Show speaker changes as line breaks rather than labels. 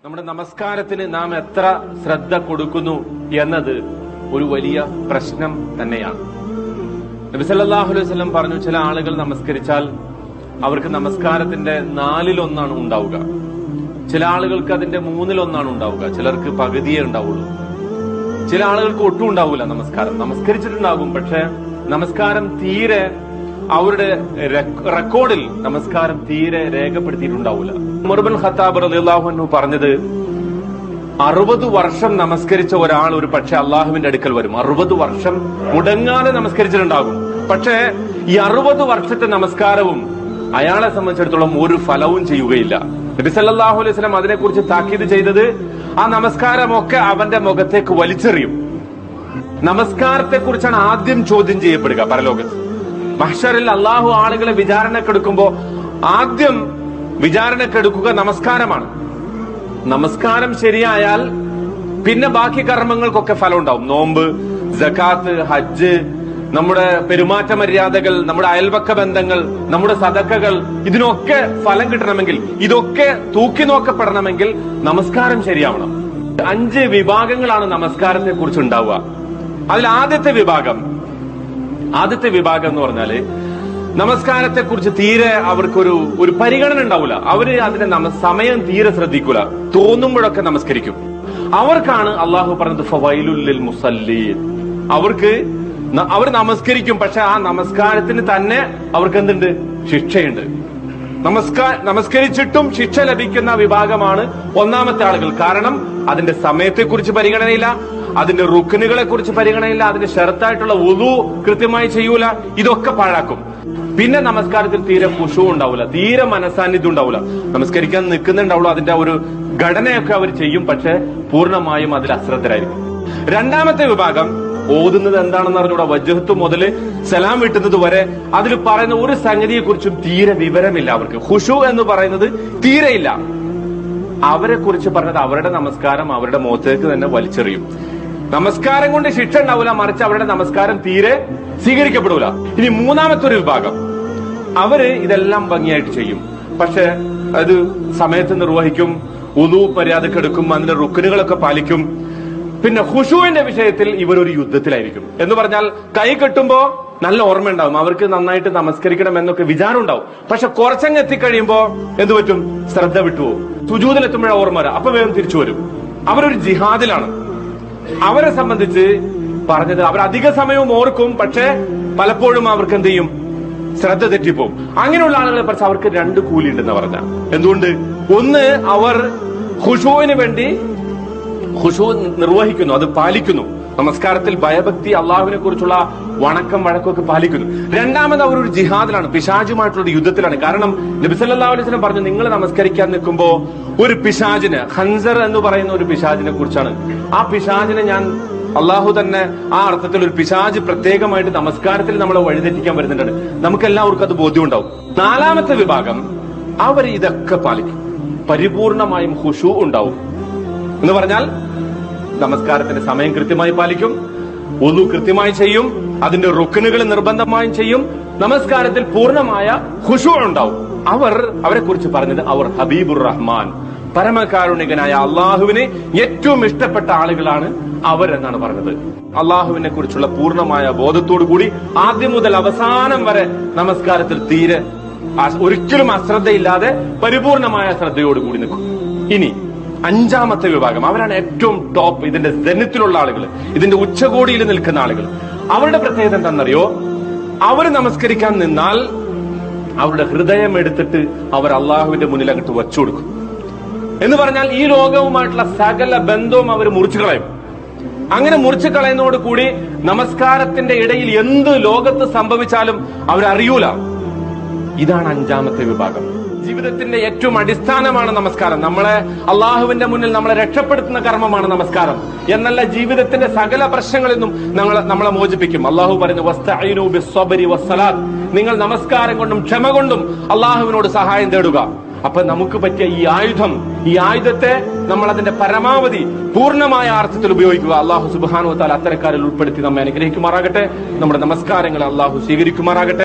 നമ്മുടെ നമസ്കാരത്തിന് നാം എത്ര ശ്രദ്ധ കൊടുക്കുന്നു എന്നത് ഒരു വലിയ പ്രശ്നം തന്നെയാണ്. നബി സല്ലല്ലാഹു അലൈഹി വസല്ലം പറഞ്ഞു, ചില ആളുകൾ നമസ്കരിച്ചാൽ അവർക്ക് നമസ്കാരത്തിന്റെ 1/4 ഉണ്ടാവുക, ചില ആളുകൾക്ക് അതിന്റെ 1/3 ഉണ്ടാവുക, ചിലർക്ക് പകുതിയേ ഉണ്ടാവുള്ളൂ, ചില ആളുകൾക്ക് ഒട്ടും ഉണ്ടാവില്ല. നമസ്കരിച്ചിട്ടുണ്ടാകും, പക്ഷെ നമസ്കാരം തീരെ അവരുടെ റെക്കോർഡിൽ നമസ്കാരം തീരെ രേഖപ്പെടുത്തിയിട്ടുണ്ടാവില്ല. ഉമർ ഇബ്നുൽ ഖത്താബ് റളിയല്ലാഹു അൻഹു പറഞ്ഞത്, 60 വർഷം നമസ്കരിച്ച ഒരാൾ ഒരു പക്ഷെ അള്ളാഹുവിന്റെ അടുക്കൽ വരും. 60 വർഷം മുടങ്ങാതെ നമസ്കരിച്ചിട്ടുണ്ടാകും, പക്ഷേ ഈ 60 വർഷത്തെ നമസ്കാരവും അയാളെ സംബന്ധിച്ചിടത്തോളം ഒരു ഫലവും ചെയ്യുകയില്ല. നബി സല്ലല്ലാഹു അലൈഹി വസല്ലം അതിനെക്കുറിച്ച് താക്കീത് ചെയ്തത്, ആ നമസ്കാരമൊക്കെ അവന്റെ മുഖത്തേക്ക് വലിച്ചെറിയും. നമസ്കാരത്തെക്കുറിച്ചാണ് ആദ്യം ചോദ്യം ചെയ്യപ്പെടുക പരലോകത്ത്. മഹ്ശറിൽ അള്ളാഹു ആളുകളെ വിചാരണക്കെടുക്കുമ്പോ ആദ്യം വിചാരണക്കെടുക്കുക നമസ്കാരമാണ്. നമസ്കാരം ശരിയായാൽ പിന്നെ ബാക്കി കർമ്മങ്ങൾക്കൊക്കെ ഫലം ഉണ്ടാവും. നോമ്പ്, സകാത്ത്, ഹജ്ജ്, നമ്മുടെ പെരുമാറ്റ മര്യാദകൾ, നമ്മുടെ അയൽപക്ക ബന്ധങ്ങൾ, നമ്മുടെ സദക്കകൾ, ഇതിനൊക്കെ ഫലം കിട്ടണമെങ്കിൽ, ഇതൊക്കെ തൂക്കി നോക്കപ്പെടണമെങ്കിൽ നമസ്കാരം ശരിയാവണം. 5 വിഭാഗങ്ങളാണ് നമസ്കാരത്തെ കുറിച്ച് ഉണ്ടാവുക. അതിൽ ആദ്യത്തെ വിഭാഗം എന്ന് പറഞ്ഞാല് നമസ്കാരത്തെ കുറിച്ച് തീരെ അവർക്കൊരു പരിഗണന ഉണ്ടാവില്ല. അവര് അതിന്റെ സമയം തീരെ ശ്രദ്ധിക്കൂല, തോന്നുമ്പോഴൊക്കെ നമസ്കരിക്കും. അവർക്കാണ് അള്ളാഹു പറഞ്ഞത് ഫവൈലുൽ ലിൽ മുസല്ലീൻ. അവർ നമസ്കരിക്കും, പക്ഷെ ആ നമസ്കാരത്തിന് തന്നെ അവർക്ക് എന്തുണ്ട്? ശിക്ഷയുണ്ട്. നമസ്കരിച്ചിട്ടും ശിക്ഷ ലഭിക്കുന്ന വിഭാഗമാണ് ഒന്നാമത്തെ ആളുകൾ. കാരണം അതിന്റെ സമയത്തെക്കുറിച്ച് പരിഗണനയില്ല, അതിന്റെ റുക്നുകളെ കുറിച്ച് പരിഗണനയില്ല, അതിന്റെ ഷർത്തായിട്ടുള്ള വുളു കൃത്യമായി ചെയ്യൂല, ഇതൊക്കെ പാഴാക്കും. പിന്നെ നമസ്കാരത്തിൽ തീരെ ഖുശൂ ഉണ്ടാവില്ല, തീരെ മനസാന്നിധ്യം ഉണ്ടാവില്ല. നമസ്കരിക്കാൻ നിൽക്കുന്നുണ്ടാവുള്ളൂ, അതിന്റെ ഒരു ഘടനയൊക്കെ അവർ ചെയ്യും, പക്ഷെ പൂർണ്ണമായും അതിൽ അശ്രദ്ധരായിരിക്കും. രണ്ടാമത്തെ വിഭാഗം ഓതുന്നത് എന്താണെന്ന് അറിഞ്ഞൂടെ, വജ്ഹത്ത് മുതൽ സലാം വീട്ടുന്നത് വരെ അതിൽ പറയുന്ന ഒരു സംഗതിയെ കുറിച്ചും തീരെ വിവരമില്ല. അവർക്ക് ഖുശൂ എന്ന് പറയുന്നത് തീരെയില്ല. അവരെ കുറിച്ച് പറഞ്ഞത് അവരുടെ നമസ്കാരം അവരുടെ മുഖത്തേക്ക് തന്നെ വലിച്ചെറിയും. നമസ്കാരം കൊണ്ട് ശിക്ഷ ഉണ്ടാവില്ല, മറിച്ച് അവരുടെ നമസ്കാരം തീരെ സ്വീകരിക്കപ്പെടൂല. ഇനി മൂന്നാമത്തെ ഒരു വിഭാഗം, അവര് ഇതെല്ലാം ഭംഗിയായിട്ട് ചെയ്യും, പക്ഷെ അത് സമയത്ത് നിർവഹിക്കും, ഉളു മര്യാദക്കെടുക്കും, അതിന്റെ റുക്നുകളൊക്കെ പാലിക്കും. പിന്നെ ഖുശൂവിന്റെ വിഷയത്തിൽ ഇവരൊരു യുദ്ധത്തിലായിരിക്കും. എന്ന് പറഞ്ഞാൽ കൈ കെട്ടുമ്പോ നല്ല ഓർമ്മ ഉണ്ടാവും, അവർക്ക് നന്നായിട്ട് നമസ്കരിക്കണം എന്നൊക്കെ വിചാരം ഉണ്ടാവും. പക്ഷെ കുറച്ചങ്ങ് എത്തിക്കഴിയുമ്പോ എന്ത് പറ്റും? ശ്രദ്ധ വിട്ടുപോകും. സുജൂദിലെത്തുമ്പോഴാണ് ഓർമ്മ വരാം, അപ്പൊ വേഗം തിരിച്ചു വരും. അവരൊരു ജിഹാദിലാണ്. അവരെ സംബന്ധിച്ച് പറഞ്ഞത്, അവർ അധിക സമയവും ഓർക്കും, പക്ഷെ പലപ്പോഴും അവർക്ക് എന്ത് ചെയ്യും? ശ്രദ്ധ തെറ്റിപ്പോവും. അങ്ങനെയുള്ള ആളുകളെ കുറിച്ച് അവർക്ക് 2 കൂലി ഉണ്ടെന്ന് പറഞ്ഞ. എന്തുകൊണ്ട്? ഒന്ന്, അവർ ഖുശൂവിന് വേണ്ടി ഖുശൂ നിർവഹിക്കുന്നു, അത് പാലിക്കുന്നു. നമസ്കാരത്തിൽ ഭയഭക്തി, അള്ളാഹുവിനെ കുറിച്ചുള്ള വണക്കം വഴക്കമൊക്കെ പാലിക്കുന്നു. രണ്ടാമത് അവർ ഒരു ജിഹാദിലാണ്, പിശാചുമായിട്ടുള്ള യുദ്ധത്തിലാണ്. കാരണം നബി സല്ലല്ലാഹു അലൈഹി വസല്ലം പറഞ്ഞു, നിങ്ങൾ നമസ്കരിക്കാൻ നിൽക്കുമ്പോ ഒരു പിശാചിന്, ഖൻസർ എന്ന് പറയുന്ന ഒരു പിശാചിനെ കുറിച്ചാണ്. ആ പിശാചിനെ അള്ളാഹു തന്നെ ആ അർത്ഥത്തിൽ ഒരു പിശാച് പ്രത്യേകമായിട്ട് നമസ്കാരത്തിൽ നമ്മളെ വഴിതെറ്റിക്കാൻ വരുന്നുണ്ട്. നമുക്കെല്ലാവർക്കും അത് ബോധ്യമുണ്ടാവും. നാലാമത്തെ വിഭാഗം, അവർ ഇതൊക്കെ പാലിക്കും, പരിപൂർണമായും ഖുശൂ ഉണ്ടാവും. എന്ന് പറഞ്ഞാൽ നമസ്കാരത്തിന്റെ സമയം കൃത്യമായി പാലിക്കും, വുളു കൃത്യമായി ചെയ്യും, അതിന്റെ റുക്നുകൾ നിർബന്ധമായും ചെയ്യും, നമസ്കാരത്തിൽ പൂർണ്ണമായ ഖുശൂ ഉണ്ടാവും. അവരെ കുറിച്ച് പറഞ്ഞത്, അവർ ഹബീബുർ റഹ്മാൻ, പരമകാരുണികനായ അള്ളാഹുവിന് ഏറ്റവും ഇഷ്ടപ്പെട്ട ആളുകളാണ് അവരെന്നാണ് പറഞ്ഞത്. അള്ളാഹുവിനെ കുറിച്ചുള്ള പൂർണ്ണമായ ബോധത്തോടു കൂടി ആദ്യം മുതൽ അവസാനം വരെ നമസ്കാരത്തിൽ തീരെ ഒരിക്കലും അശ്രദ്ധയില്ലാതെ പരിപൂർണമായ ശ്രദ്ധയോടുകൂടി നിൽക്കും. ഇനി 5ാമത്തെ വിഭാഗം, അവരാണ് ഏറ്റവും ടോപ്പ്, ഇതിന്റെ ജനത്തിലുള്ള ആളുകൾ, ഇതിന്റെ ഉച്ചകോടിയിൽ നിൽക്കുന്ന ആളുകൾ. അവരുടെ പ്രത്യേകത എന്താണെന്നറിയോ? അവർ നമസ്കരിക്കാൻ നിന്നാൽ അവരുടെ ഹൃദയം എടുത്തിട്ട് അവർ അള്ളാഹുവിന്റെ മുന്നിൽ അങ്ങോട്ട് വച്ചു കൊടുക്കും. എന്ന് പറഞ്ഞാൽ ഈ ലോകവുമായിട്ടുള്ള സകല ബന്ധവും അവർ മുറിച്ചു കളയും. അങ്ങനെ മുറിച്ചു കളയുന്നതോട് കൂടി നമസ്കാരത്തിന്റെ ഇടയിൽ എന്ത് ലോകത്ത് സംഭവിച്ചാലും അവരറിയൂല. ഇതാണ് 5ാമത്തെ വിഭാഗം. ജീവിതത്തിന്റെ ഏറ്റവും അടിസ്ഥാനമാണ് നമസ്കാരം. നമ്മളെ അള്ളാഹുവിന്റെ മുന്നിൽ നമ്മളെ രക്ഷപ്പെടുത്തുന്ന കർമ്മമാണ് നമസ്കാരം. എന്നല്ല, ജീവിതത്തിന്റെ സകല പ്രശ്നങ്ങളിൽ നിന്നും നമ്മളെ മോചിപ്പിക്കും. അള്ളാഹു പറയുന്നു, വസ്തഈനു ബിസ്സബ്രി വസ്സലാത്ത്, നിങ്ങൾ നമസ്കാരം കൊണ്ടും ക്ഷമ കൊണ്ടും അള്ളാഹുവിനോട് സഹായം തേടുക. അപ്പൊ നമുക്ക് പറ്റിയ ഈ ആയുധത്തെ നമ്മൾ അതിന്റെ പരമാവധി പൂർണ്ണമായ അർത്ഥത്തിൽ ഉപയോഗിക്കുക. അള്ളാഹു സുബ്ഹാനഹു വ തആല അത്തരക്കാരിൽ ഉൾപ്പെടുത്തി നമ്മെ അനുഗ്രഹിക്കുമാറാകട്ടെ. നമ്മുടെ നമസ്കാരങ്ങളെ അള്ളാഹു സ്വീകരിക്കുമാറാകട്ടെ.